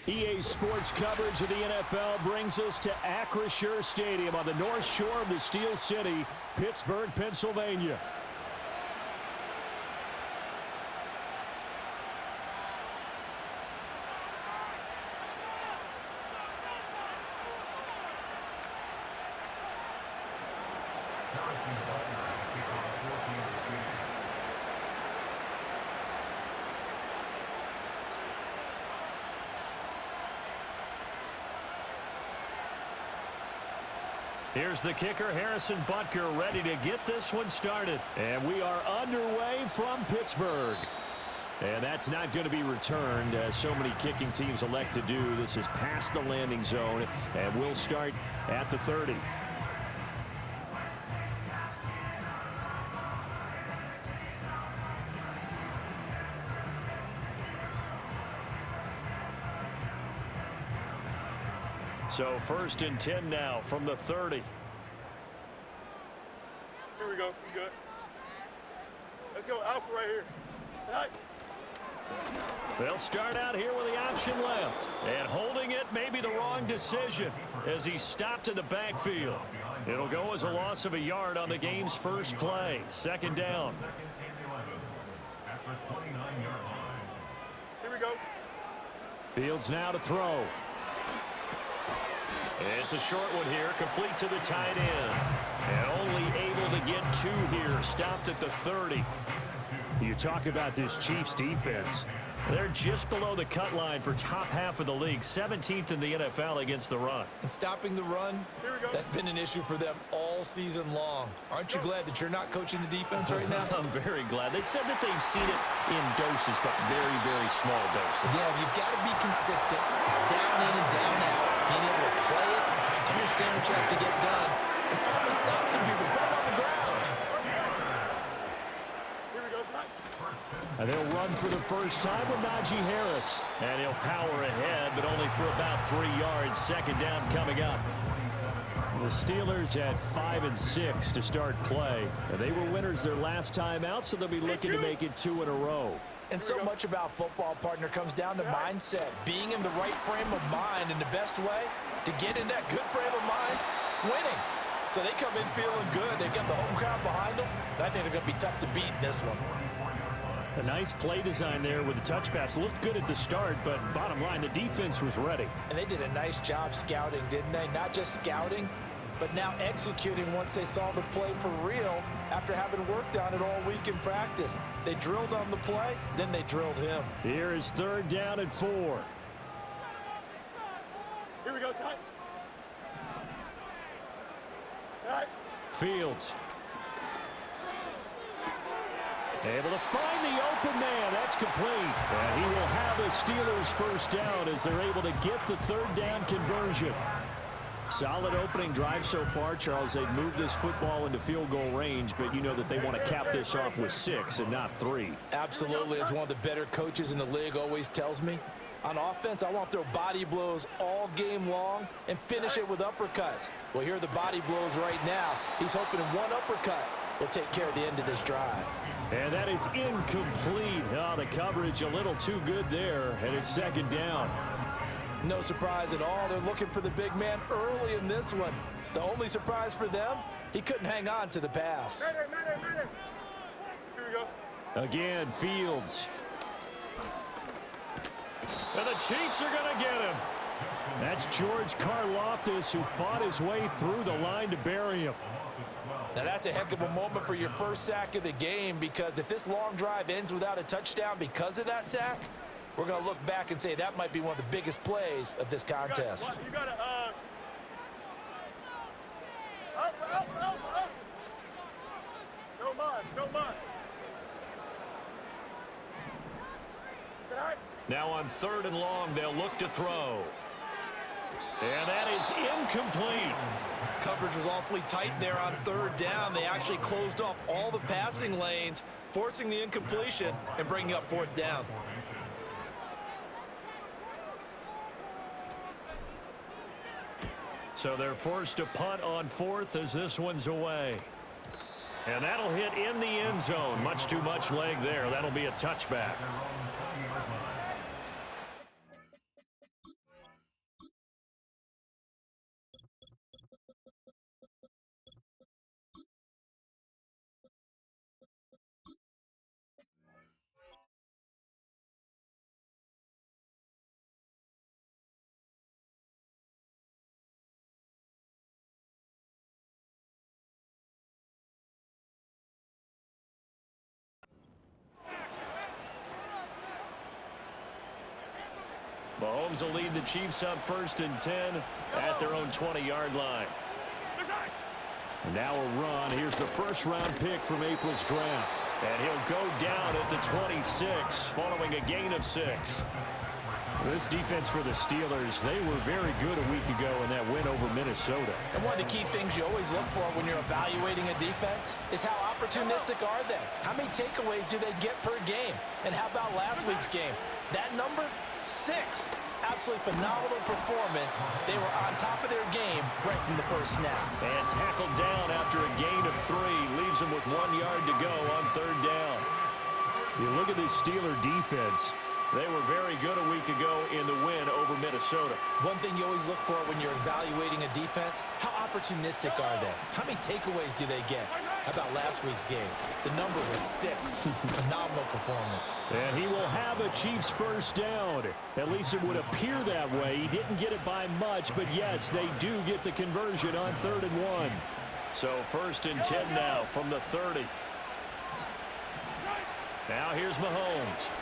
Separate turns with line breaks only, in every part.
EA Sports coverage of the NFL brings us to Acrisure Stadium on the north shore of the Steel City, Pittsburgh, Pennsylvania. Here's the kicker, Harrison Butker, ready to get this one started. And we are underway from Pittsburgh. And that's not going to be returned, as so many kicking teams elect to do. This is past the landing zone, and we'll start at the 30. So 1st and 10 now from the 30.
Here we go. We good. Let's go. Alpha right here. Right.
They'll start out here with the option left. And holding it may be the wrong decision as he stopped in the backfield. It'll go as a loss of a yard on the game's first play. 2nd down.
Here we go.
Fields now to throw. It's a short one here, complete to the tight end. And only able to get 2 here, stopped at the 30. You talk about this Chiefs defense. They're just below the cut line for top half of the league, 17th in the NFL against the run.
And stopping the run, that's been an issue for them all season long. Aren't you glad that you're not coaching the defense right now?
I'm very glad. They said that they've seen it in doses, but very, very small doses.
Yeah, you've got to be consistent. It's down in and down out. Being able to play it, understand what you have to get done, and finally stop some people, put them on the ground.
Here we go, Snipe.
And they'll run for the first time with Najee Harris. And he'll power ahead, but only for about 3 yards. 2nd down coming up. The Steelers had 5 and 6 to start play. And they were winners their last time out, so they'll be looking to make it 2 in a row.
And so much about football, partner, comes down to mindset. Being in the right frame of mind, and the best way to get in that good frame of mind, winning. So they come in feeling good. They've got the home crowd behind them. I think they're going to be tough to beat in this one.
A nice play design there with the touch pass. Looked good at the start, but bottom line, the defense was ready.
And they did a nice job scouting, didn't they? Not just scouting, but now executing once they saw the play for real after having worked on it all week in practice. They drilled on the play, then they drilled him.
Here is 3rd down and 4.
Here we go, Snipe. Right.
Fields. Able to find the open man. That's complete. And he will have a Steelers first down as they're able to get the 3rd down conversion. Solid opening drive so far, Charles. They've moved this football into field goal range, but you know that they want to cap this off with 6 and not 3.
Absolutely. As one of the better coaches in the league always tells me, on offense, I want to throw body blows all game long and finish it with uppercuts. Well, here are the body blows right now. He's hoping in one uppercut will take care of the end of this drive.
And that is incomplete. Oh, the coverage a little too good there, and it's 2nd down.
No surprise at all. They're looking for the big man early in this one. The only surprise for them, he couldn't hang on to the pass.
Here we go.
Again, Fields. And the Chiefs are going to get him. That's George Karlaftis, who fought his way through the line to bury him.
Now that's a heck of a moment for your first sack of the game, because if this long drive ends without a touchdown because of that sack, we're going to look back and say that might be one of the biggest plays of this contest.
You got to, No mas, no mas.
Now on 3rd and long, they'll look to throw. And that is incomplete.
Coverage was awfully tight there on 3rd down. They actually closed off all the passing lanes, forcing the incompletion and bringing up 4th down.
So they're forced to punt on 4th as this one's away. And that'll hit in the end zone. Much too much leg there. That'll be a touchback. Mahomes will lead the Chiefs up 1st and 10 at their own 20-yard line. And now a run. Here's the first-round pick from April's draft. And he'll go down at the 26 following a gain of 6. This defense for the Steelers, they were very good a week ago in that win over Minnesota.
And one of the key things you always look for when you're evaluating a defense is how opportunistic are they? How many takeaways do they get per game? And how about last week's game? That number, 6. Absolutely phenomenal performance. They were on top of their game right from the first snap.
And tackled down after a gain of 3. Leaves them with 1 yard to go on 3rd down. You look at this Steeler defense. They were very good a week ago in the win over Minnesota.
One thing you always look for when you're evaluating a defense, how opportunistic are they? How many takeaways do they get? How about last week's game? The number was 6. Phenomenal performance.
And he will have a Chiefs first down. At least it would appear that way. He didn't get it by much, but yes, they do get the conversion on 3rd and 1. So 1st and 10 now from the 30. Now here's Mahomes.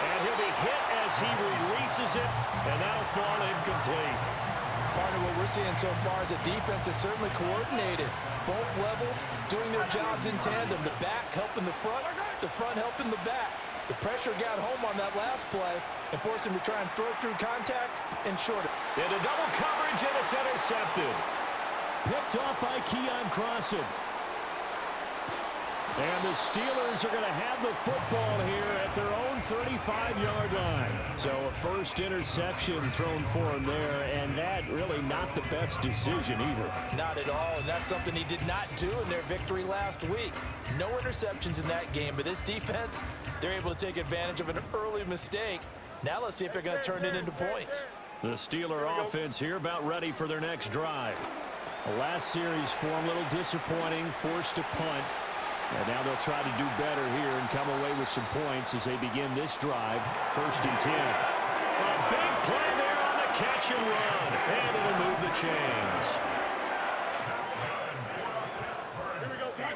And he'll be hit as he releases it, and that'll fall incomplete.
Part of what we're seeing so far is a defense is certainly coordinated. Both levels doing their jobs in tandem. The back helping the front helping the back. The pressure got home on that last play and forced him to try and throw through contact and short it.
Into double coverage, and it's intercepted. Picked off by Keon Crossan. And the Steelers are going to have the football here at their own 35-yard line. So a first interception thrown for him there, and that really not the best decision either.
Not at all, and that's something he did not do in their victory last week. No interceptions in that game, but this defense, they're able to take advantage of an early mistake. Now let's see if they're going to turn it into points.
The Steeler offense here about ready for their next drive. The last series for them, a little disappointing, forced to punt. And now they'll try to do better here and come away with some points as they begin this drive. 1st and 10. A big play there on the catch and run. And it'll move the chains.
Here we go, son.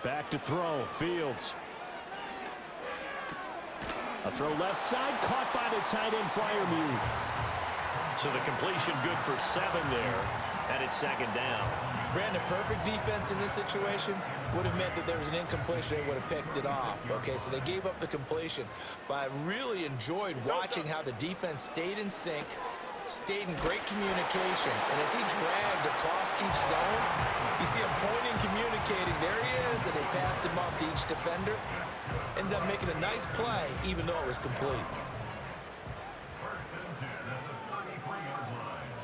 Back to throw. Fields. A throw left side, caught by the tight end Freiermuth. So the completion good for 7 there. And it's 2nd down.
Brandon, perfect defense in this situation would have meant that there was an incompletion. They would have picked it off. Okay, so they gave up the completion. But I really enjoyed watching how the defense stayed in sync, stayed in great communication. And as he dragged across each zone, you see him pointing, communicating. There he is, and they passed him off to each defender. Ended up making a nice play, even though it was complete.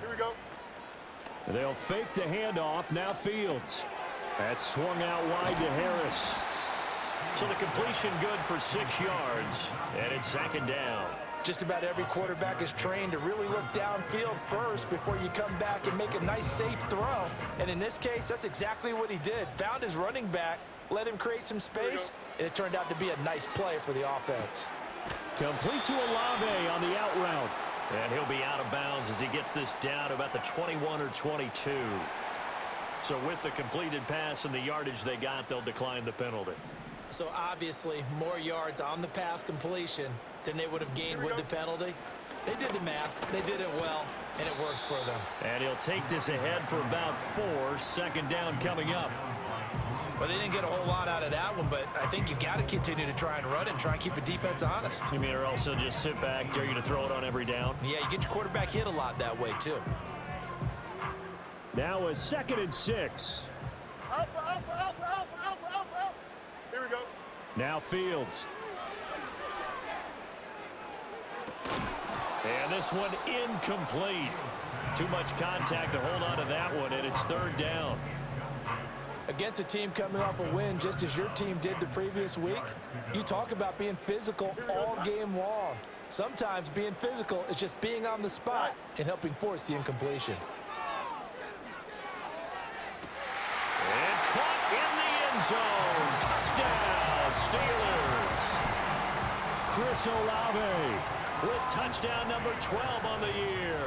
Here we go.
They'll fake the handoff. Now Fields. That's swung out wide to Harris. So the completion good for 6 yards. And it's 2nd down.
Just about every quarterback is trained to really look downfield first before you come back and make a nice, safe throw. And in this case, that's exactly what he did. Found his running back, let him create some space, and it turned out to be a nice play for the offense.
Complete to Olave on the out route. And he'll be out of bounds as he gets this down about the 21 or 22. So with the completed pass and the yardage they got, they'll decline the penalty.
So obviously, more yards on the pass completion than they would have gained with the penalty. They did the math. They did it well, and it works for them.
And he'll take this ahead for about 4. 2nd down coming up.
Well, they didn't get a whole lot out of that one, but I think you've got to continue to try and run it and try and keep the defense honest.
You mean, or else they'll just sit back, dare you to throw it on every down?
Yeah, you get your quarterback hit a lot that way, too.
Now a 2nd and 6.
Alpha. Here we go.
Now Fields. And this one incomplete. Too much contact to hold on to that one, and it's 3rd down.
Against a team coming off a win just as your team did the previous week, you talk about being physical all game long. Sometimes being physical is just being on the spot and helping force the incompletion.
And caught in the end zone. Touchdown, Steelers. Chris Olave with touchdown number 12 on the year.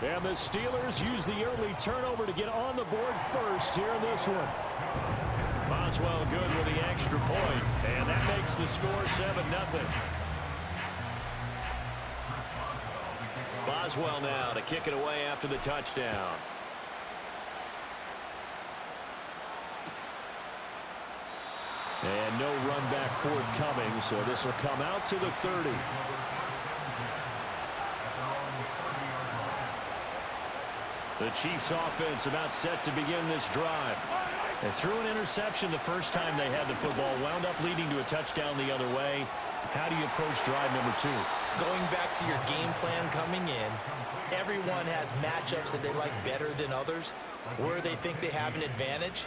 And the Steelers use the early turnover to get on the board first here in this one. Boswell good with the extra point, and that makes the score 7-0. Boswell now to kick it away after the touchdown. And no run back forthcoming, so this will come out to the 30. The Chiefs offense about set to begin this drive. They threw an interception the first time they had the football, wound up leading to a touchdown the other way. How do you approach drive number 2?
Going back to your game plan coming in, everyone has matchups that they like better than others, where they think they have an advantage.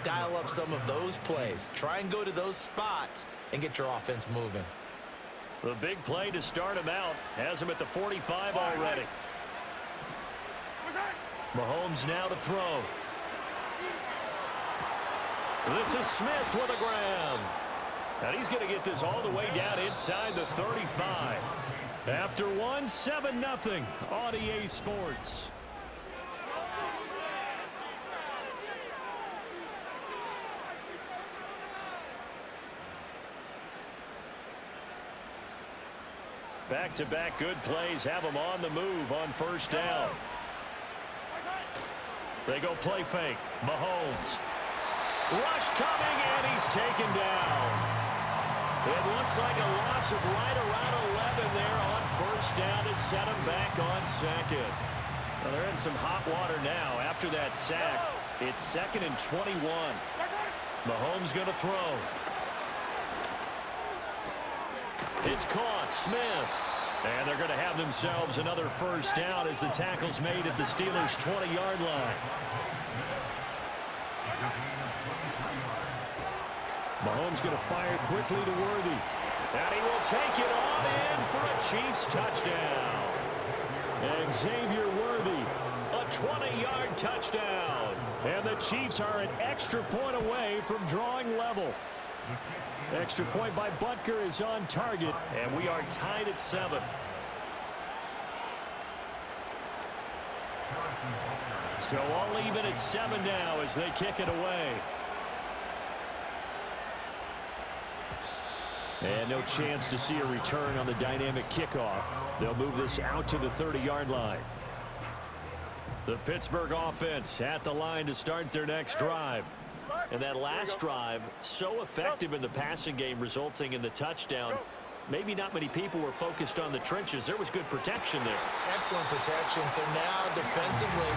Dial up some of those plays. Try and go to those spots and get your offense moving.
The big play to start him out has him at the 45 already. Mahomes now to throw. This is Smith with a grab. And he's going to get this all the way down inside the 35. After one, 7-0 on EA Sports. Back-to-back good plays have them on the move on first down. They go play fake. Mahomes. Rush coming, and he's taken down. It looks like a loss of right around 11 there on first down to set him back on second. Well, they're in some hot water now after that sack. It's 2nd and 21. Mahomes going to throw. It's caught. Smith. And they're going to have themselves another first down as the tackle's made at the Steelers' 20-yard line. Mahomes going to fire quickly to Worthy. And he will take it on in for a Chiefs touchdown. And Xavier Worthy, a 20-yard touchdown. And the Chiefs are an extra point away from drawing level. Extra point by Butker is on target, and we are tied at 7. So all even at 7 now as they kick it away. And no chance to see a return on the dynamic kickoff. They'll move this out to the 30-yard line. The Pittsburgh offense at the line to start their next drive. And that last drive, so effective in the passing game, resulting in the touchdown. Maybe not many people were focused on the trenches. There was good protection there.
Excellent protection. So now defensively,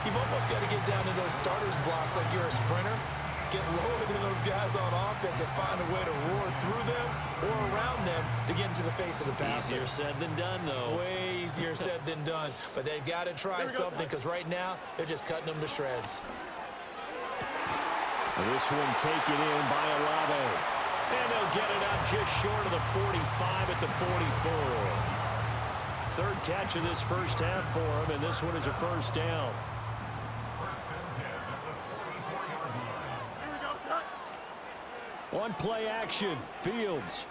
you've almost got to get down to those starters blocks like you're a sprinter. Get lower than those guys on offense and find a way to roar through them or around them to get into the face of the passer.
Easier said than done, though.
Way easier said than done. But they've got to try something because right now they're just cutting them to shreds.
This one taken in by Olave. And they'll get it up just short of the 45 at the 44. Third catch of this first half for him, and this one is a first down. On play action, Fields.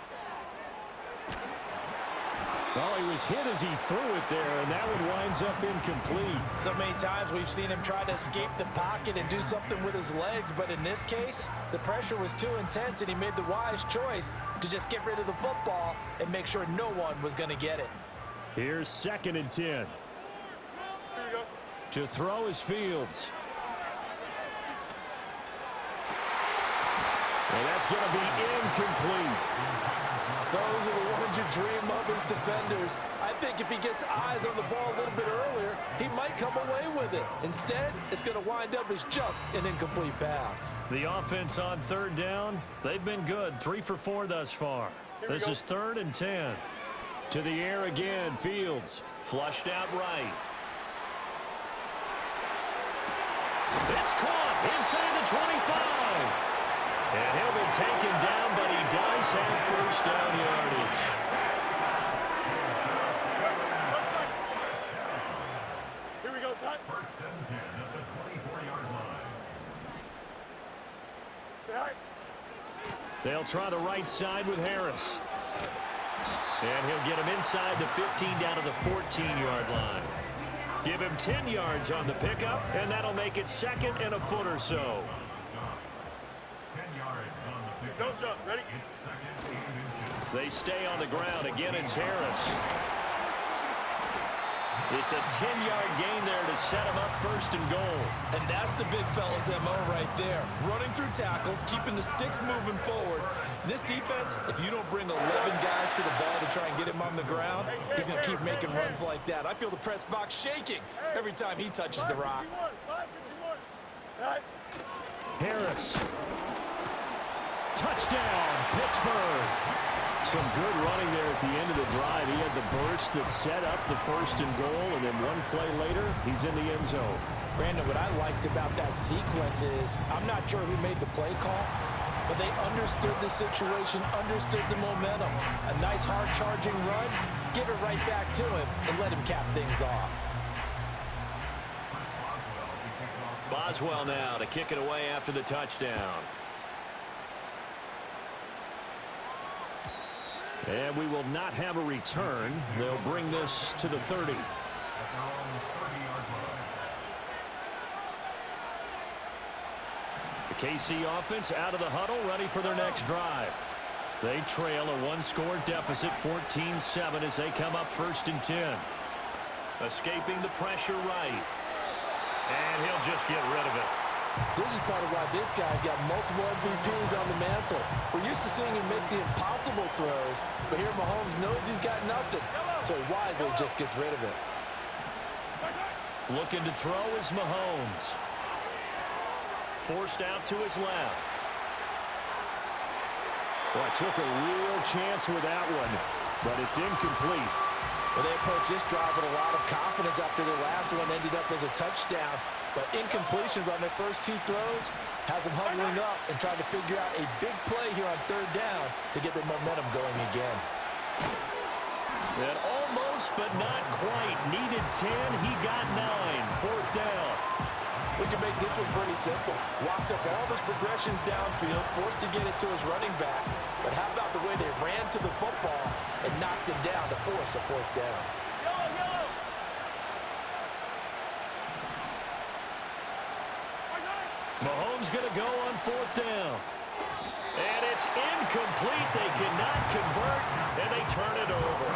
Well, he was hit as he threw it there, and that one winds up incomplete.
So many times we've seen him try to escape the pocket and do something with his legs, but in this case, the pressure was too intense, and he made the wise choice to just get rid of the football and make sure no one was going to get it.
Here's 2nd and 10. To throw is Fields. And that's going to be incomplete.
Those are the ones you dream of as defenders. I think if he gets eyes on the ball a little bit earlier, he might come away with it. Instead, it's going to wind up as just an incomplete pass.
The offense on third down, they've been good. 3 for 4 thus far. This is 3rd and 10. To the air again, Fields. Flushed out right. It's caught inside the 25. And he'll be taken down, but he does have first down yardage.
Here we go, son.
They'll try the right side with Harris. And he'll get him inside the 15 down to the 14-yard line. Give him 10 yards on the pickup, and that'll make it 2nd and a foot or so.
Don't jump. Ready?
They stay on the ground. Again, it's Harris. It's a 10-yard gain there to set him up first and goal.
And that's the big fella's MO right there. Running through tackles, keeping the sticks moving forward. This defense, if you don't bring 11 guys to the ball to try and get him on the ground, he's going to keep making runs like that. I feel the press box shaking every time he touches the rock.
Harris. Touchdown, Pittsburgh. Some good running there at the end of the drive. He had the burst that set up the first and goal, and then one play later, he's in the end zone.
Brandon, what I liked about that sequence is I'm not sure who made the play call, but they understood the situation, understood the momentum. A nice hard-charging run, give it right back to him, and let him cap things off.
Boswell now to kick it away after the touchdown. And we will not have a return. They'll bring this to the 30. The KC offense out of the huddle, ready for their next drive. They trail a one-score deficit, 14-7, as they come up first and 10. Escaping the pressure right. And he'll just get rid of it.
This is part of why this guy's got multiple MVPs on the mantle. We're used to seeing him make the impossible throws, but here Mahomes knows he's got nothing, so he wisely just gets rid of it.
Looking to throw is Mahomes. Forced out to his left. Well, took a real chance with that one, but it's incomplete.
Well, they approached this drive with a lot of confidence after their last one ended up as a touchdown. But incompletions on their first two throws has them huddling up and trying to figure out a big play here on third down to get their momentum going again.
And almost, but not quite. Needed 10, he got 9. Fourth down.
We can make this one pretty simple. Walked up all of his progressions downfield, forced to get it to his running back. But how about the way they ran to the football and knocked him down to force a fourth down?
Mahomes going to go on fourth down. And it's incomplete. They cannot convert, and they turn it over.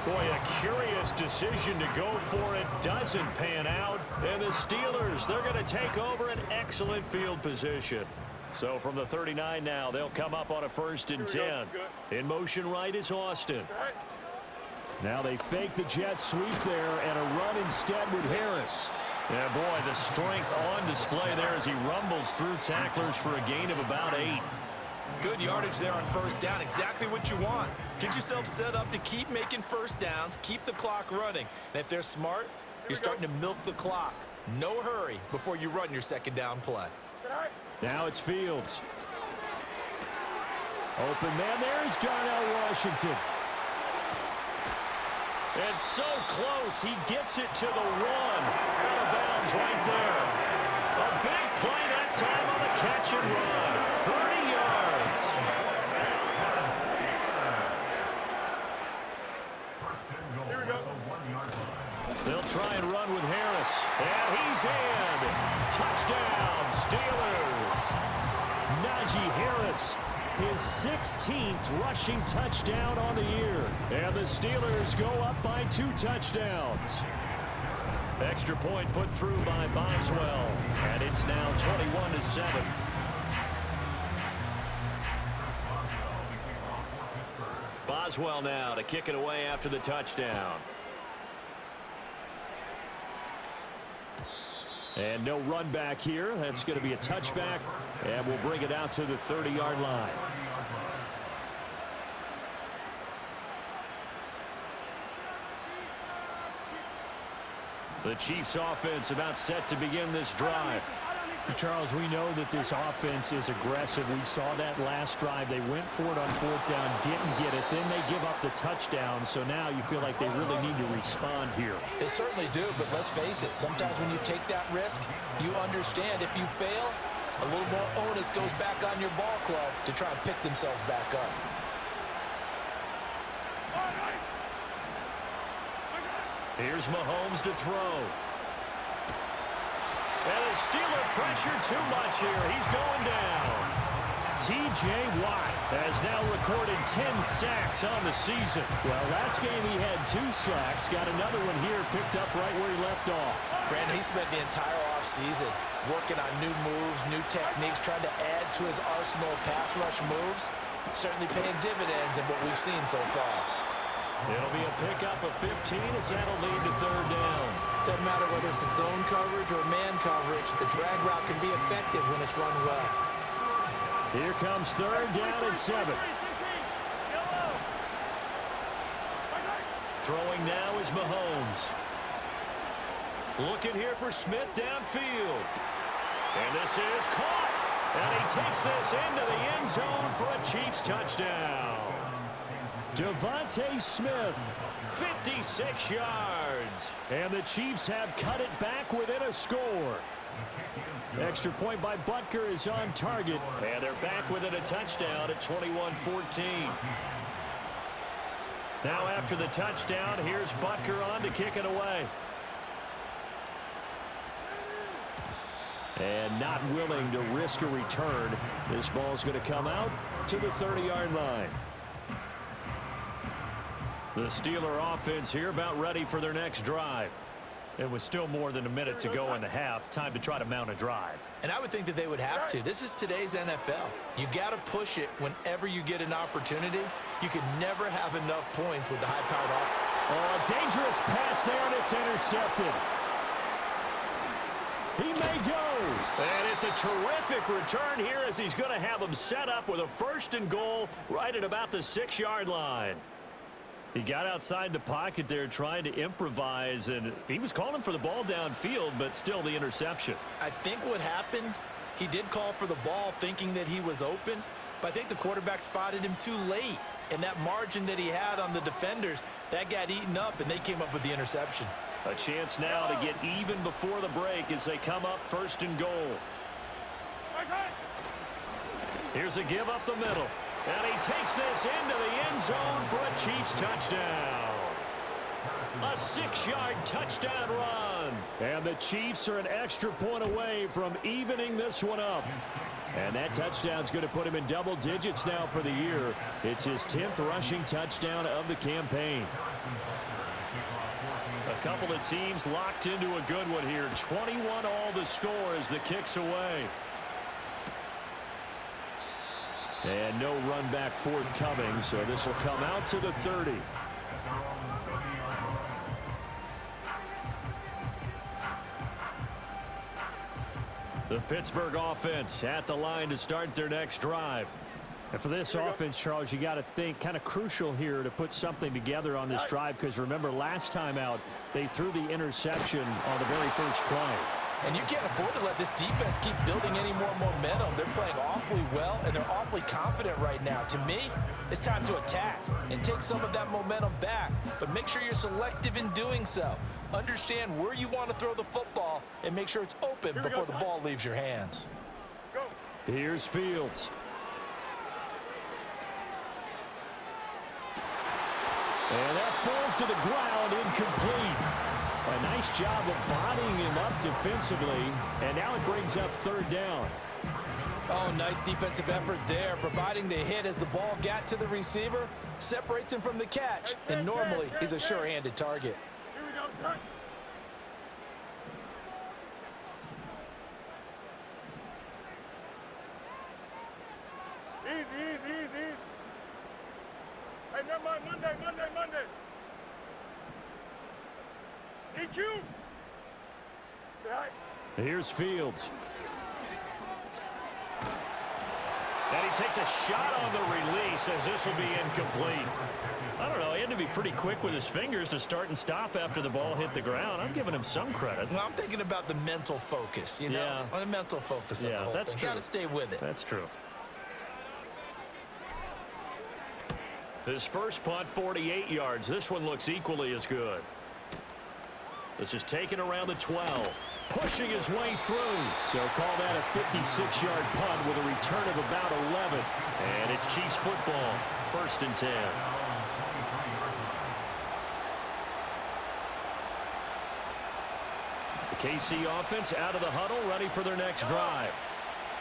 Boy, a curious decision to go for it. Doesn't pan out. And the Steelers, they're going to take over an excellent field position. So from the 39 now, they'll come up on a first and 10. In motion right is Austin. Now they fake the jet sweep there and a run instead with Harris. Yeah, boy, the strength on display there as he rumbles through tacklers for a gain of about 8.
Good yardage there on first down. Exactly what you want. Get yourself set up to keep making first downs, keep the clock running. And if they're smart, you're starting to milk the clock. No hurry before you run your second down play.
Now it's Fields. Open man, there's Darnell Washington. And so close, he gets it to the 1. Out of bounds right there. A big play that time on the catch and run. 30 yards.
Here we go.
They'll try and run with Harris. And he's in. Touchdown, Steelers. Najee Harris, his 16th rushing touchdown on the year. And the Steelers go up by 2 touchdowns. Extra point put through by Boswell. And it's now 21-7. Boswell now to kick it away after the touchdown. And no run back here. That's going to be a touchback. And we'll bring it out to the 30-yard line. The Chiefs offense about set to begin this drive. Charles, we know that this offense is aggressive. We saw that last drive. They went for it on fourth down, didn't get it. Then they give up the touchdown. So now you feel like they really need to respond here.
They certainly do, but let's face it. Sometimes when you take that risk, you understand if you fail, a little more onus goes back on your ball club to try and pick themselves back up.
Here's Mahomes to throw. And the Steeler pressure too much here. He's going down. T.J. Watt has now recorded 10 sacks on the season. Well, last game he had 2 sacks. Got another one here picked up right where he left off.
Brandon, he spent the entire offseason working on new moves, new techniques, trying to add to his arsenal of pass rush moves. Certainly paying dividends in what we've seen so far.
It'll be a pickup of 15 as that'll lead to third down.
Doesn't matter whether it's a zone coverage or man coverage, the drag route can be effective when it's run well.
Here comes third down and 7. Throwing now is Mahomes. Looking here for Smith downfield. And this is caught. And he takes this into the end zone for a Chiefs touchdown. Devontae Smith, 56 yards. And the Chiefs have cut it back within a score. Extra point by Butker is on target. And they're back within a touchdown at 21-14. Now after the touchdown, here's Butker on to kick it away. And not willing to risk a return. This ball's going to come out to the 30-yard line. The Steeler offense here about ready for their next drive. It was still more than a minute to go in the half. Time to try to mount a drive.
And I would think that they would have to. This is today's NFL. You got to push it whenever you get an opportunity. You can never have enough points with the high-powered offense.
Oh, a dangerous pass there, and it's intercepted. He may go. And it's a terrific return here as he's going to have them set up with a 1st and goal right at about the 6-yard line. He got outside the pocket there trying to improvise, and he was calling for the ball downfield, but still the interception.
I think what happened, he did call for the ball thinking that he was open, but I think the quarterback spotted him too late. And that margin that he had on the defenders, that got eaten up, and they came up with the interception.
A chance now to get even before the break as they come up 1st and goal. Here's a give up the middle. And he takes this into the end zone for a Chiefs touchdown. A 6-yard touchdown run. And the Chiefs are an extra point away from evening this one up. And that touchdown's going to put him in double digits now for the year. It's his 10th rushing touchdown of the campaign. A couple of teams locked into a good one here. 21 all the score as the kick's away. And no run back forthcoming, so this will come out to the 30. The Pittsburgh offense at the line to start their next drive. And for this offense, Charles, you got to think kind of crucial here to put something together on this drive, because remember last time out they threw the interception on the very first play.
And you can't afford to let this defense keep building any more momentum. They're playing awfully well, and they're awfully confident right now. To me, it's time to attack and take some of that momentum back. But make sure you're selective in doing so. Understand where you want to throw the football and make sure it's open before the ball leaves your hands.
Go.
Here's Fields. And that falls to the ground, incomplete. A nice job of bodying him up defensively, and now it brings up 3rd down.
Oh, nice defensive effort there, providing the hit as the ball got to the receiver, separates him from the catch, and normally he's a sure-handed target.
Here we go, son. Easy. Hey, never mind. Monday. EQ. Right.
Here's Fields. And he takes a shot on the release as this will be incomplete. I don't know, he had to be pretty quick with his fingers to start and stop after the ball hit the ground. I'm giving him some credit.
Well, I'm thinking about the mental focus, you know?
Yeah.
The mental focus of the whole
that's
thing.
true.
Got to stay with it.
That's true. His first punt, 48 yards. This one looks equally as good. This is taken around the 12. Pushing his way through. So call that a 56-yard punt with a return of about 11. And it's Chiefs football. 1st and 10. The KC offense out of the huddle, ready for their next drive.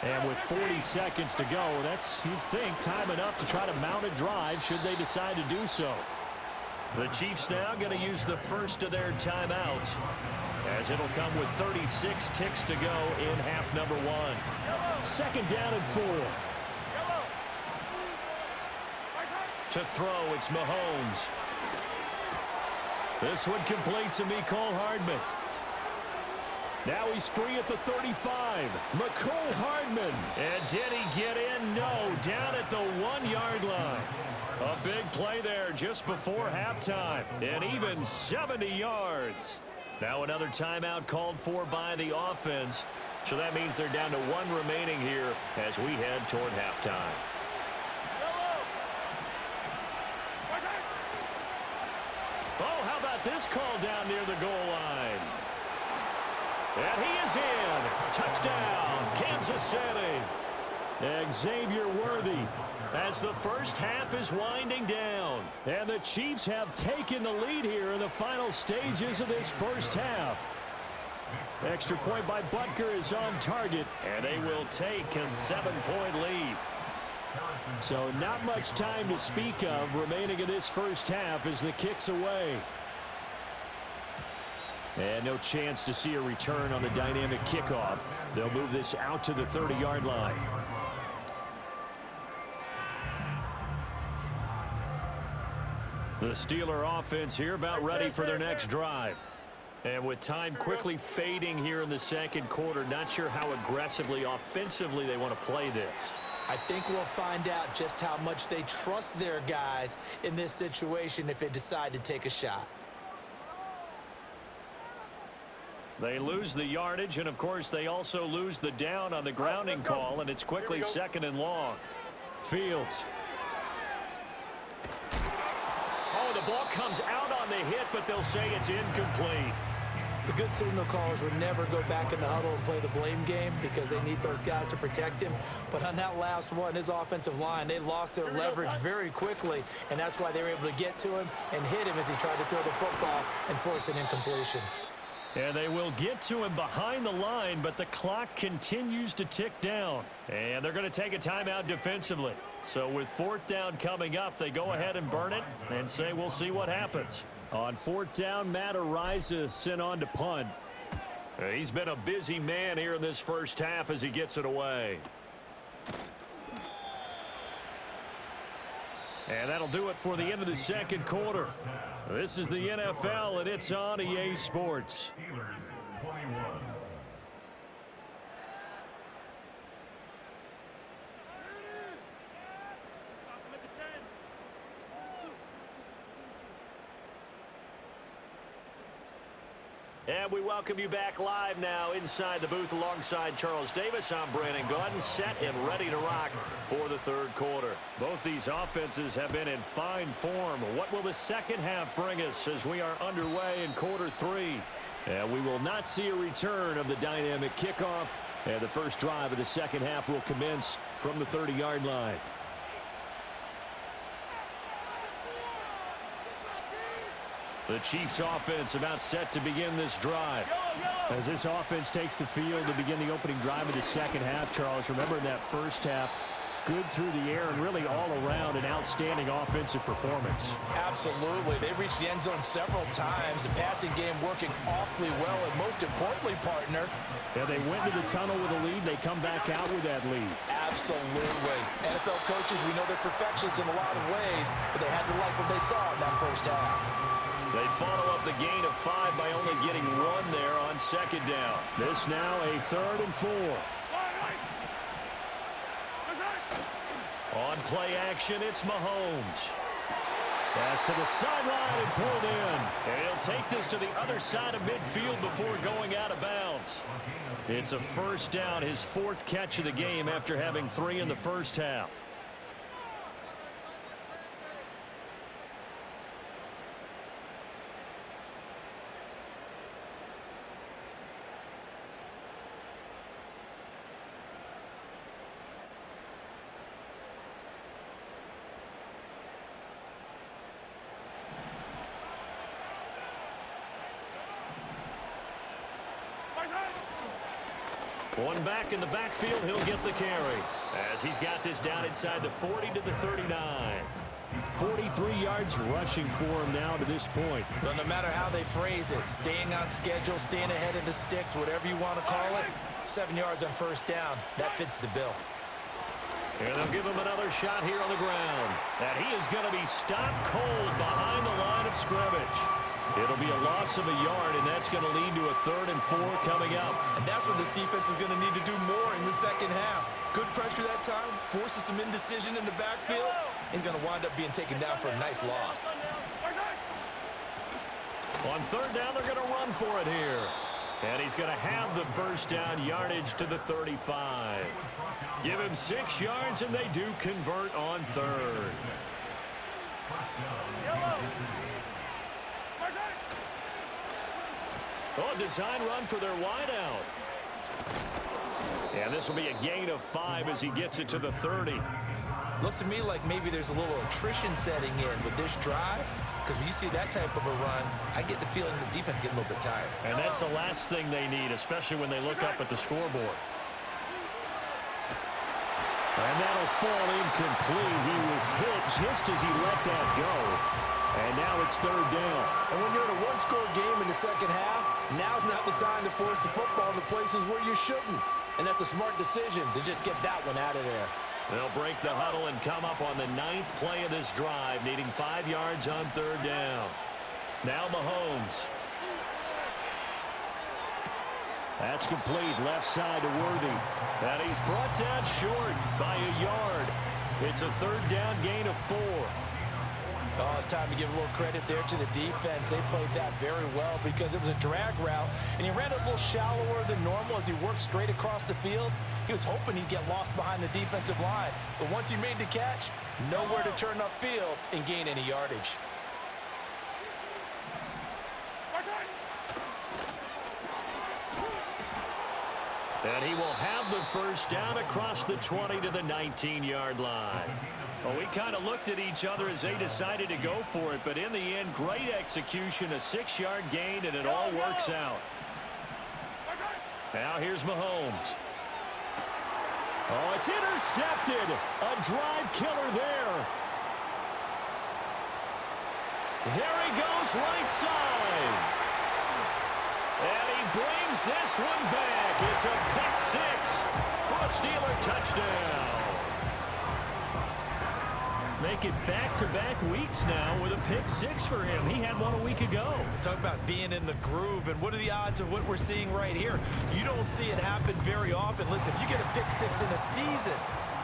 And with 40 seconds to go, that's, you'd think, time enough to try to mount a drive should they decide to do so. The Chiefs now going to use the first of their timeouts, as it'll come with 36 ticks to go in half number one. Second down and 4. To throw, it's Mahomes. This one complete to Mecole Hardman. Now he's free at the 35. Mecole Hardman. And did he get in? No. Down at the 1-yard line. A big play there just before halftime. And even 70 yards. Now another timeout called for by the offense. So that means they're down to 1 remaining here as we head toward halftime. Oh, how about this call down near the goal line? And he is in. Touchdown, Kansas City. Xavier Worthy as the first half is winding down. And the Chiefs have taken the lead here in the final stages of this first half. Extra point by Butker is on target, and they will take a 7-point lead. So not much time to speak of remaining in this first half as the kick's away. And no chance to see a return on the dynamic kickoff. They'll move this out to the 30-yard line. The Steeler offense here about ready for their next drive. And with time quickly fading here in the second quarter, not sure how aggressively, offensively they want to play this.
I think we'll find out just how much they trust their guys in this situation if they decide to take a shot.
They lose the yardage, and, of course, they also lose the down on the grounding call, and it's quickly second and long. Fields. Oh, the ball comes out on the hit, but they'll say it's incomplete.
The good signal callers would never go back in the huddle and play the blame game because they need those guys to protect him. But on that last one, his offensive line, they lost their leverage very quickly, and that's why they were able to get to him and hit him as he tried to throw the football and force an incompletion.
And they will get to him behind the line, but the clock continues to tick down. And they're going to take a timeout defensively. So with 4th down coming up, they go ahead and burn it and say we'll see what happens. On 4th down, Matt Araiza sent on to punt. He's been a busy man here in this first half as he gets it away. And that'll do it for the end of the second quarter. This is the NFL, and it's on EA Sports. And we welcome you back live now inside the booth alongside Charles Davis. I'm Brandon Gordon, set and ready to rock for the third quarter. Both these offenses have been in fine form. What will the second half bring us as we are underway in quarter 3? And we will not see a return of the dynamic kickoff. And the first drive of the second half will commence from the 30-yard line. The Chiefs offense about set to begin this drive. As this offense takes the field to begin the opening drive of the second half, Charles, remember in that first half, good through the air and really all around an outstanding offensive performance.
Absolutely. They reached the end zone several times. The passing game working awfully well, and most importantly, partner.
Yeah, they went to the tunnel with a lead. They come back out with that lead.
Absolutely. NFL coaches, we know they're perfectionists in a lot of ways, but they had to like what they saw in that first half.
They follow up the gain of 5 by only getting 1 there on second down. This now a 3rd and 4. On play action, it's Mahomes. Pass to the sideline and pulled in. And he'll take this to the other side of midfield before going out of bounds. It's a first down, his 4th catch of the game after having 3 in the first half. One back in the backfield, he'll get the carry as he's got this down inside the 40 to the 39. 43 yards rushing for him now to this point.
Well, no matter how they phrase it, staying on schedule, staying ahead of the sticks, whatever you want to call it, 7 yards on first down, that fits the bill.
And they'll give him another shot here on the ground. And he is going to be stopped cold behind the line of scrimmage. It'll be a loss of a yard, and that's going to lead to a 3rd and 4 coming up.
And that's what this defense is going to need to do more in the second half. Good pressure that time, forces some indecision in the backfield. He's going to wind up being taken down for a nice loss.
On 3rd down, they're going to run for it here. And he's going to have the first down yardage to the 35. Give him 6 yards, and they do convert on 3rd. Oh, design run for their wideout. And this will be a gain of 5 as he gets it to the 30.
Looks to me like maybe there's a little attrition setting in with this drive, because when you see that type of a run, I get the feeling the defense getting a little bit tired.
And that's the last thing they need, especially when they look up at the scoreboard. And that'll fall incomplete. He was hit just as he let that go. And now it's 3rd down.
And when you're in a one-score game in the second half, now's not the time to force the football in the places where you shouldn't. And that's a smart decision to just get that one out of there.
They'll break the huddle and come up on the 9th play of this drive, needing 5 yards on 3rd down. Now Mahomes. That's complete, left side to Worthy. And he's brought down short by a yard. It's a 3rd down gain of 4.
Oh, it's time to give a little credit there to the defense. They played that very well because it was a drag route, and he ran a little shallower than normal as he worked straight across the field. He was hoping he'd get lost behind the defensive line, but once he made the catch, nowhere to turn upfield and gain any yardage.
And he will have the first down across the 20 to the 19-yard line. Well, we kind of looked at each other as they decided to go for it, but in the end, great execution, a 6-yard gain, and it all works out. Now here's Mahomes. Oh, it's intercepted. A drive killer there. There he goes, right side. And he brings this one back. It's a pick 6 for a Steeler touchdown. Make it back-to-back weeks now with a pick 6 for him. He had one a week ago.
Talk about being in the groove, and what are the odds of what we're seeing right here? You don't see it happen very often. Listen, if you get a pick 6 in a season,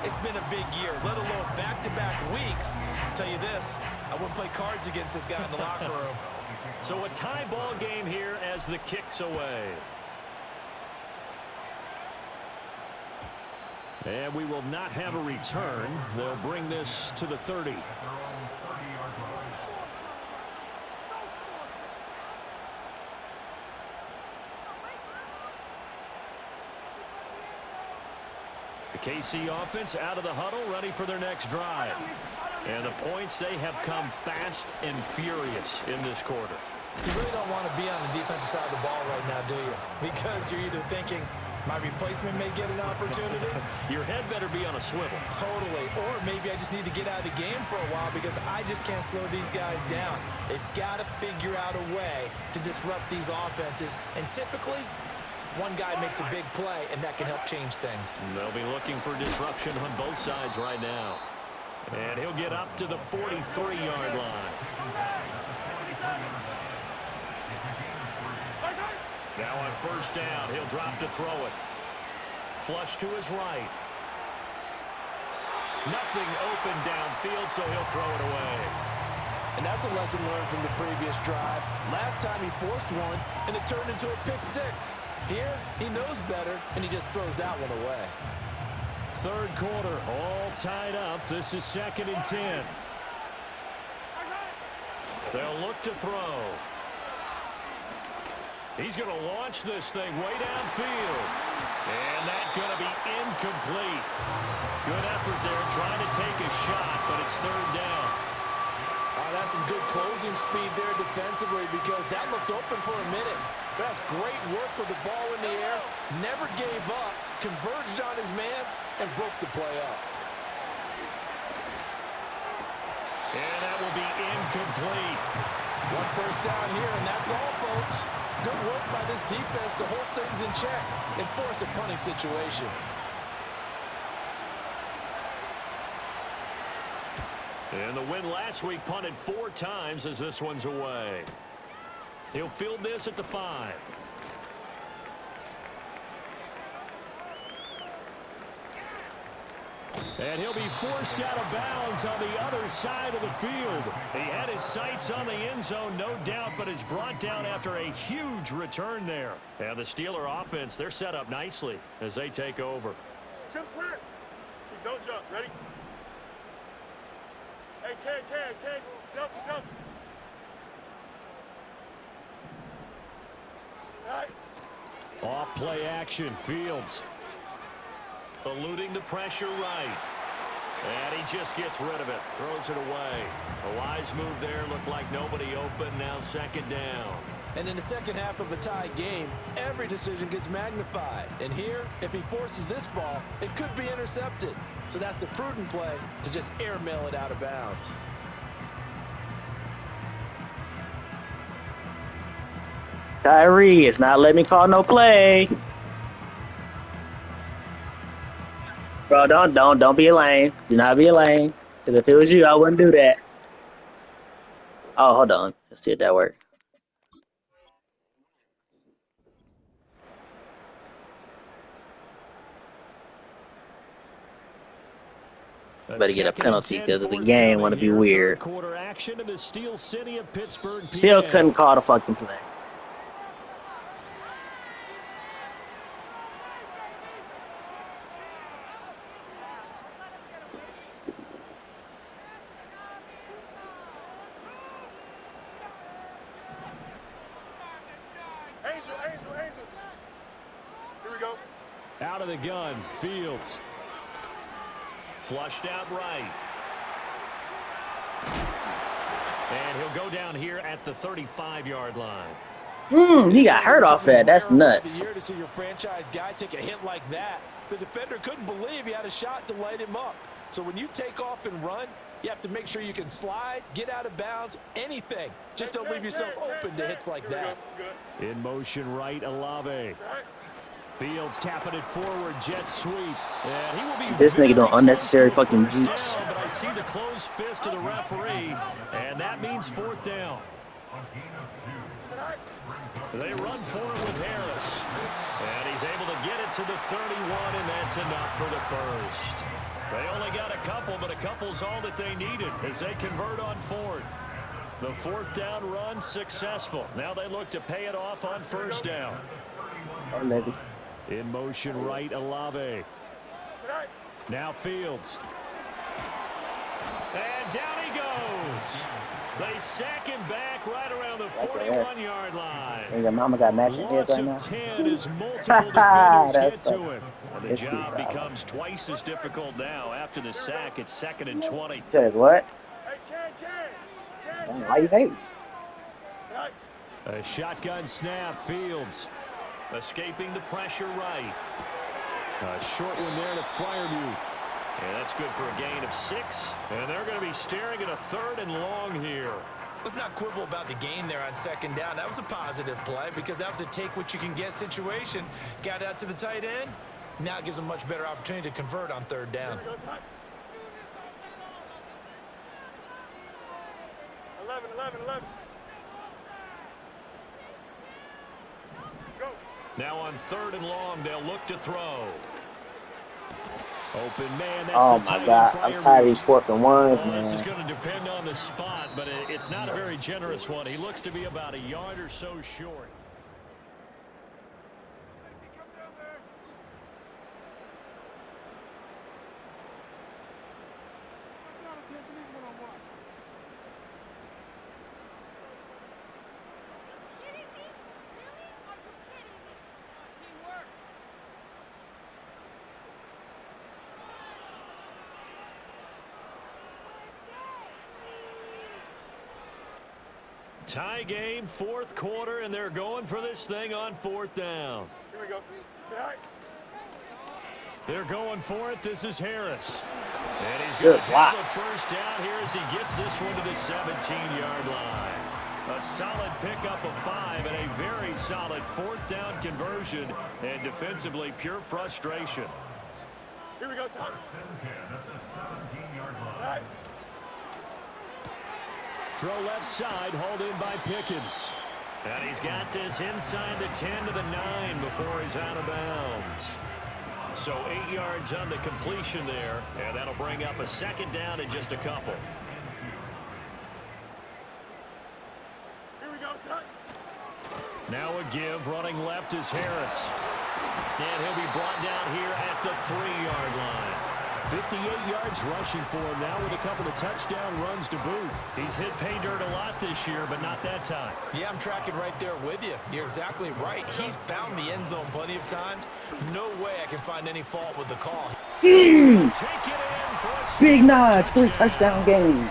it's been a big year, let alone back-to-back weeks. I'll tell you this, I wouldn't play cards against this guy in the locker room.
So a tie ball game here as the kick's away. And we will not have a return. They'll bring this to the 30. The KC offense out of the huddle, ready for their next drive. And the points, they have come fast and furious in this quarter.
You really don't want to be on the defensive side of the ball right now, do you? Because you're either thinking, my replacement may get an opportunity.
Your head better be on a swivel.
Totally. Or maybe I just need to get out of the game for a while because I just can't slow these guys down. They've got to figure out a way to disrupt these offenses. And typically, one guy makes a big play, and that can help change things.
They'll be looking for disruption on both sides right now. And he'll get up to the 43-yard line. Now on first down, he'll drop to throw it. Flush to his right. Nothing open downfield, so he'll throw it away.
And that's a lesson learned from the previous drive. Last time he forced one, and it turned into a pick 6. Here, he knows better, and he just throws that one away.
Third quarter, all tied up. This is 2nd and 10. They'll look to throw. He's going to launch this thing way downfield. And that's going to be incomplete. Good effort there trying to take a shot, but it's 3rd down.
That's some good closing speed there defensively because that looked open for a minute. That's great work with the ball in the air. never gave up, converged on his man, and broke the play up.
And that will be incomplete.
One first down here, and that's all, folks. Good work by this defense to hold things in check and force a punting situation.
And the win last week punted 4 times as this one's away. He'll field this at the 5. And he'll be forced out of bounds on the other side of the field. He had his sights on the end zone, no doubt, but is brought down after a huge return there. And the Steeler offense, they're set up nicely as they take over.
Chip square. Don't jump. Ready? Hey, Ken. Delta. All right.
Off play action, Fields. Eluding the pressure right. And he just gets rid of it. Throws it away. A wise move there. Looked like nobody open. Now 2nd down.
And in the second half of a tie game, every decision gets magnified. And here, if he forces this ball, it could be intercepted. So that's the prudent play to just airmail it out of bounds.
Tyree, it's not letting me call no play. Bro, don't be a lame. Do not be a lame. Because if it was you, I wouldn't do that. Oh, hold on. Let's see if that works. Better get a penalty because of the game want to be weird.
Quarter action in the Steel City of Pittsburgh.
Still couldn't call the fucking play.
Angel. Here we go.
Out of the gun, Fields. Flushed out right. And he'll go down here at the 35-yard line.
He got hurt off that. That's nuts.
To see your franchise guy take a hit like that, the defender couldn't believe he had a shot to light him up. So when you take off and run, you have to make sure you can slide, get out of bounds, anything. Just don't leave yourself open to hits like that.
In motion right, Olave. Fields tapping it forward, jet sweep. And he will be
this nigga doing unnecessary fucking jukes.
But I see the closed fist of the referee, and that means 4th down. They run for it with Harris. And he's able to get it to the 31, and that's enough for the first. They only got a couple, but a couple's all that they needed as they convert on 4th. The 4th down run successful. Now they look to pay it off on 1st down. In motion right, Olave. Now Fields. And down he goes. They sack him back right around the 41-yard line.
Your mama got matching heads right now.
Loss of 10 as multiple defenders get to him. And the job becomes twice as difficult now. After the sack, it's 2nd and 20.
Says what? Why you hating?
A shotgun snap, Fields. Escaping the pressure right. A short one there to Freiermuth. And that's good for a gain of 6. And they're going to be staring at a 3rd and long here.
Let's not quibble about the gain there on 2nd down. That was a positive play because that was a take-what-you-can-get situation. Got out to the tight end. Now it gives a much better opportunity to convert on 3rd down.
11. Go.
Now on 3rd and long, they'll look to throw. Open man. That's
oh my God, I'm tired of these 4th and 1s, man.
This is going to depend on the spot, but it's not a very generous one. He looks to be about a yard or so short. Tie game, fourth quarter, and they're going for this thing on fourth down.
Here we go. All right.
They're going for it. This is Harris. And he's
Good
going to have a
blocks.
first down here as he gets this one to the 17-yard line. A solid pickup of 5 and a very solid fourth down conversion. And defensively, pure frustration.
Here we go, son. All right.
Throw left side, hauled in by Pickens. And he's got this inside the 10 to the 9 before he's out of bounds. So 8 yards on the completion there, and that'll bring up a second down in just a couple.
Here we go, son.
Now a give, running left is Harris. And he'll be brought down here at the 3-yard line. 58 yards rushing for him now with a couple of touchdown runs to boot. He's hit pay dirt a lot this year, but not that time.
Yeah, I'm tracking right there with you. You're exactly right. He's found the end zone plenty of times. No way I can find any fault with the call.
He's gonna take it in for a
Big Notch, 3 touchdown game.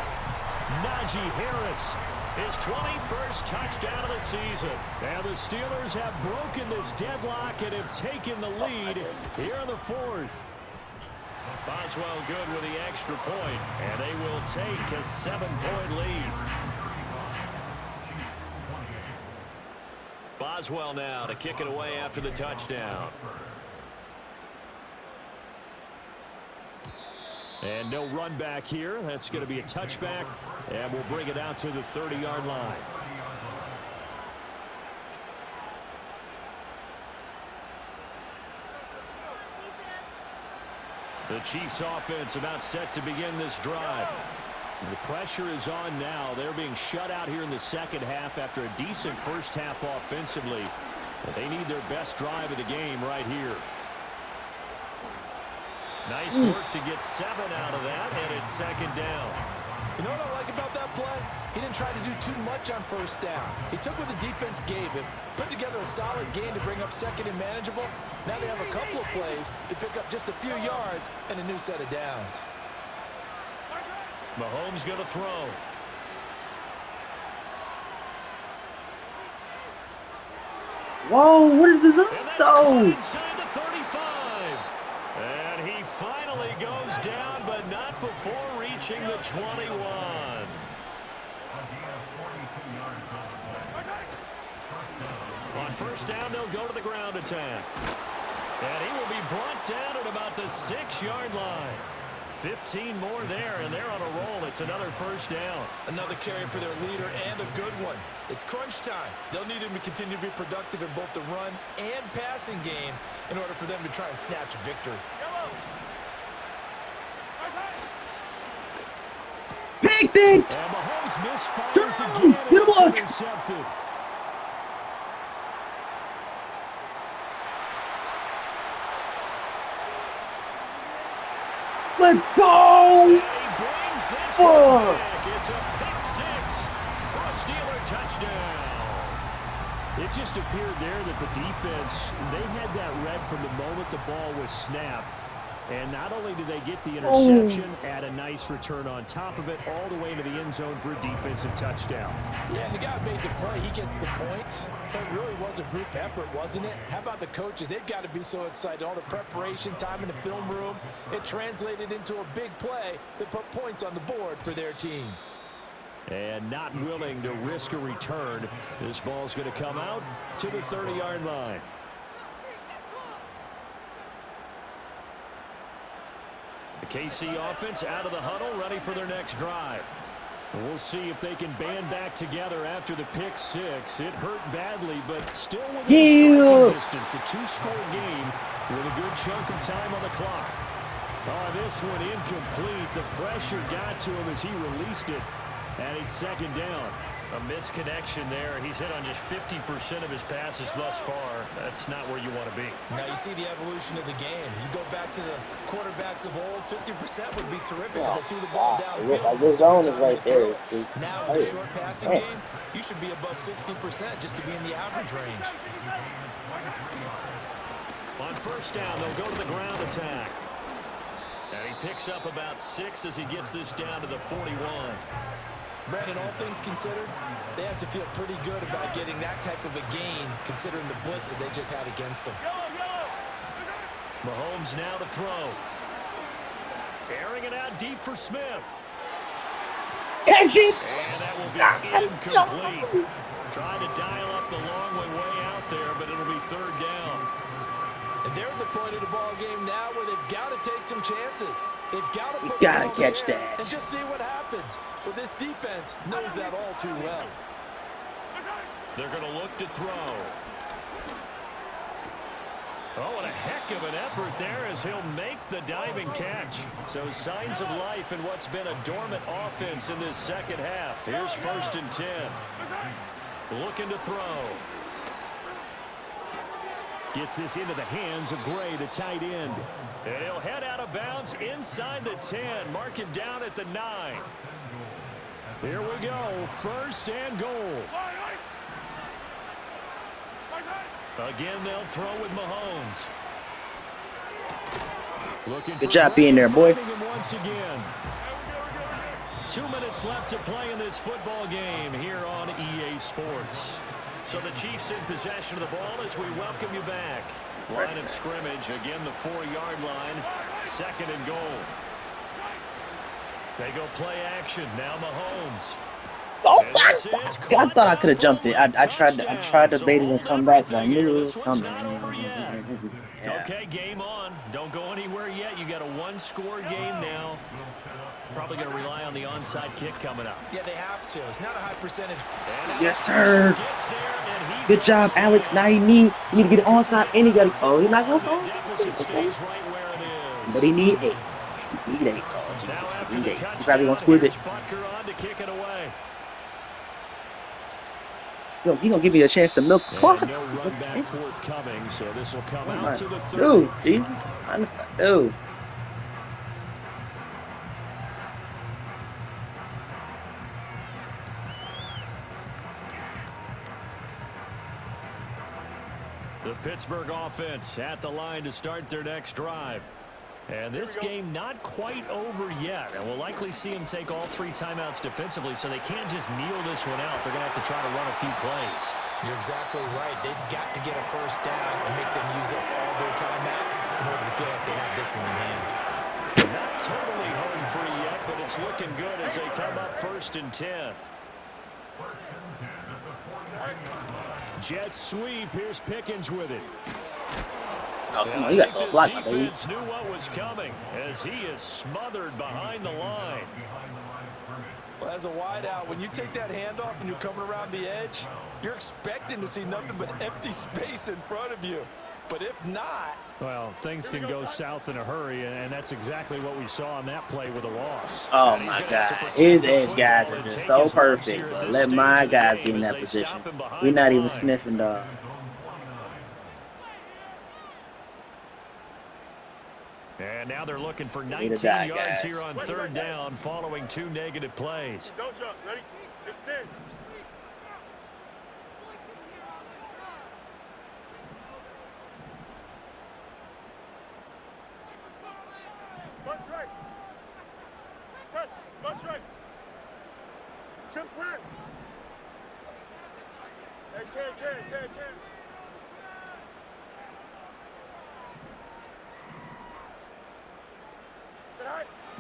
Najee Harris, his 21st touchdown of the season. And the Steelers have broken this deadlock and have taken the lead here in the fourth. Boswell good with the extra point, and they will take a 7-point lead. Boswell now to kick it away after the touchdown. And no run back here. That's going to be a touchback, and we'll bring it out to the 30-yard line. The Chiefs offense about set to begin this drive. The pressure is on now. They're being shut out here in the second half after a decent first half offensively. But they need their best drive of the game right here. Nice work to get 7 out of that, and it's second down.
You know what I like about that play? He didn't try to do too much on first down. He took what the defense gave him, put together a solid game to bring up second and manageable. Now they have a couple of plays to pick up just a few yards and a new set of downs.
Mahomes going to throw.
Whoa, where did the zone
And that's
go?
caught inside the 35. And he finally goes down, but not before reaching the 21. On first down, they'll go to the ground attack. And he will be brought down at about the 6-yard line. 15 more there, and they're on a roll. It's another first down.
Another carry for their leader and a good one. It's crunch time. They'll need him to continue to be productive in both the run and passing game in order for them to try and snatch a victory.
Picked it!
And Mahomes misfires
Turn!
again.
Get a
It's
block!
intercepted.
Let's go!
And he brings this one back. It's a pick 6 for a Steeler touchdown. It just appeared there that the defense, they had that read from the moment the ball was snapped. And not only did they get the interception, add a nice return on top of it, all the way into the end zone for a defensive touchdown.
Yeah, and the guy made the play. He gets the points. But it really was a group effort, wasn't it? How about the coaches? They've got to be so excited. All the preparation time in the film room, it translated into a big play that put points on the board for their team.
And not willing to risk a return. This ball's going to come out to the 30-yard line. The KC offense out of the huddle, ready for their next drive. We'll see if they can band back together after the pick 6. It hurt badly, but still within striking distance. A 2-score game with a good chunk of time on the clock. Oh, this one incomplete. The pressure got to him as he released it. And it's second down. A misconnection there. He's hit on just 50% of his passes thus far. That's not where you want to be.
Now you see the evolution of the game. You go back to the quarterbacks of old, 50% would be terrific because they threw the ball downfield.
This zone is right there.
Now with the short passing game, you should be above 60% just to be in the average range.
On first down, they'll go to the ground attack. And he picks up about 6 as he gets this down to the 41.
Brandon, all things considered, they have to feel pretty good about getting that type of a gain, considering the blitz that they just had against them.
Mahomes now to throw. Airing it out deep for Smith.
Catch it!
And that will be incomplete. Trying to dial up the long way out there, but it'll be third down.
And they're at the point of the ball game now where they've got to take some chances. They've got to put
gotta
the ball
catch
in
that.
and just see what happens. But this defense knows that all too well.
They're going to look to throw. Oh, and a heck of an effort there as he'll make the diving catch. So signs of life in what's been a dormant offense in this second half. Here's 1st and 10. Looking to throw. Gets this into the hands of Gray, the tight end. And he'll head out of bounds inside the 10. Mark it down at the 9. Here we go. 1st and goal. Again, they'll throw with Mahomes.
Good job being there, boy.
Once again. 2 minutes left to play in this football game here on EA Sports. So the Chiefs in possession of the ball as we welcome you back. Line of scrimmage, again the 4-yard line. 2nd and goal. They go play action. Now Mahomes.
Oh my God! I thought I could have jumped it. I tried to bait it and come back, but I knew it was coming. Yeah.
Okay, game on. Don't go anywhere yet. You got a 1-score game now. Probably going to rely on the onside kick coming up.
Yeah, they have to. It's not a high percentage.
Yes, sir. Good job, Alex. Now you need to get onside, and he got. Oh, he's not going to go. But he need 8. He need 8. Oh, Jesus. He need 8. He's probably going to squib it. He's going to give me a chance to milk the clock.
No run back forthcoming, so this will come out to the 30.
Dude, Jesus. Dude.
The Pittsburgh offense at the line to start their next drive. And this game not quite over yet. And we'll likely see them take all 3 timeouts defensively, so they can't just kneel this one out. They're going to have to try to run a few plays.
You're exactly right. They've got to get a 1st down and make them use up all their timeouts in order to feel like they have this one in hand.
Not totally home free yet, but it's looking good as they come up 1st and 10. Jet sweep. Here's Pickens with it.
Oh, come on, you got to block, baby.
Defense knew what was coming as he is smothered behind the line.
Well, as a wideout, when you take that handoff and you're coming around the edge, you're expecting to see nothing but empty space in front of you. But if not...
Well, things can go south in a hurry, and that's exactly what we saw on that play with a loss.
Oh, my God. His edge guys are just so perfect, but let my guys be in that position. We're not even sniffing, dog.
And now they're looking for 19 yards here on 3rd down following 2 negative plays.
Don't jump. Ready? Extend. Bunch right. Press. Bunch right. Chip slant. Hey, can.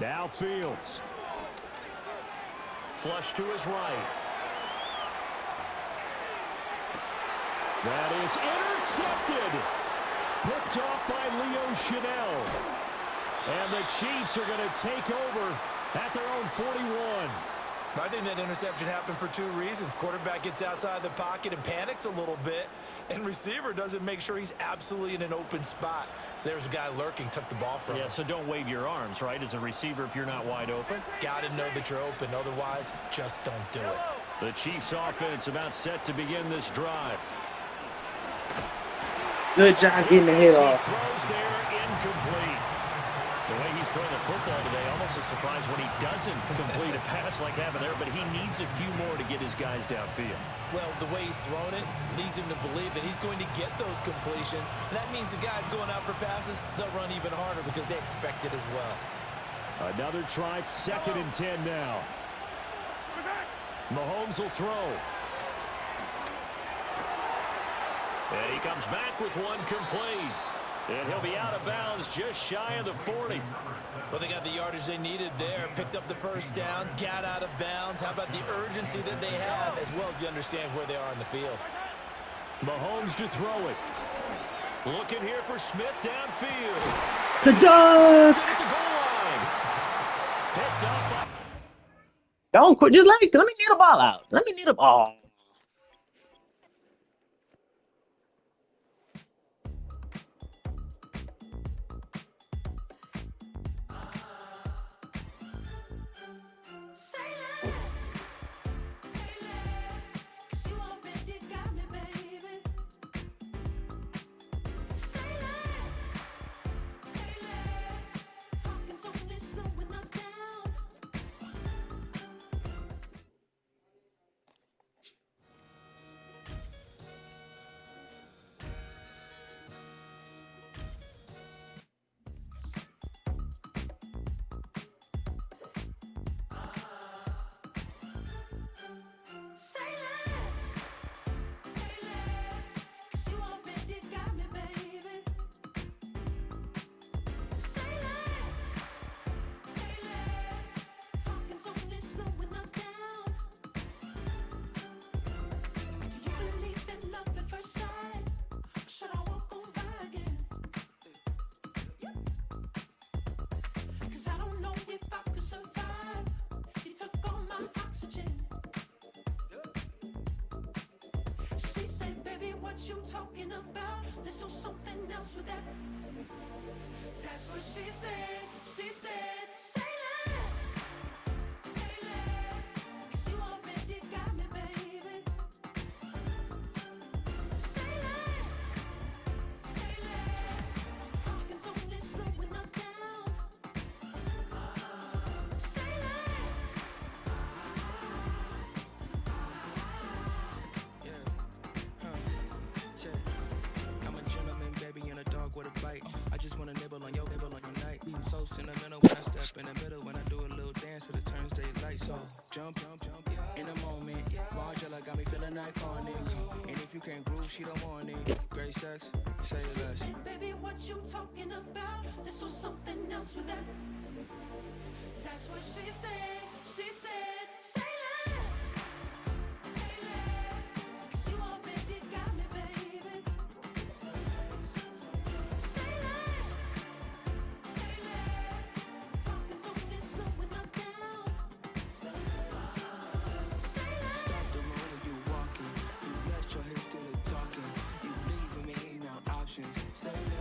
Now Fields. Flush to his right. That is intercepted. Picked off by Leo Chanel. And the Chiefs are going to take over at their own 41.
I think that interception happened for 2 reasons. Quarterback gets outside the pocket and panics a little bit, and receiver doesn't make sure he's absolutely in an open spot. So there's a guy lurking, took the ball from him.
Yeah, so don't wave your arms, right, as a receiver if you're not wide open.
Got to know that you're open. Otherwise, just don't do it.
The Chiefs offense about set to begin this drive.
Good job getting the hit off.
Throws there, incomplete. The way he's throwing the football today, almost a surprise when he doesn't complete a pass like that there, but he needs a few more to get his guys downfield.
Well, the way he's thrown it leads him to believe that he's going to get those completions. And that means the guys going out for passes, they'll run even harder because they expect it as well.
Another try, 2nd and 10 now. Mahomes will throw. And he comes back with one complete. And he'll be out of bounds just shy of the 40.
Well, they got the yardage they needed there, picked up the first down, got out of bounds. How about the urgency that they have, as well as you understand where they are in the field?
Mahomes to throw it. Looking here for Smith downfield.
It's a dog.
Picked up.
Don't quit. Just let me knee the ball out. Let me knee the ball.
You talking about? Let's do something else with that. That's what she said. She said, say less. Say less. 'Cause you already got me, baby. Say less. Say less. Talking's only slowing us down. Say less.
I'm a gentleman, baby, and a dog with a bite. I just wanna nibble on your night. So sentimental when I step in the middle. When I do a little dance to the turns daylight. So jump, in a moment. Margella got me feeling iconic. And if you can't groove, she don't want it. Great sex, say less.
Baby, what you talking about? Let's do something else with that. That's what she said. She said, say less. Say less. 'Cause you already got me, baby. Say less. Say less. Talking's only slowing us down. Say less.
Stop the moment you walking. You rest your head instead of talking. You leaving me no options. Say less.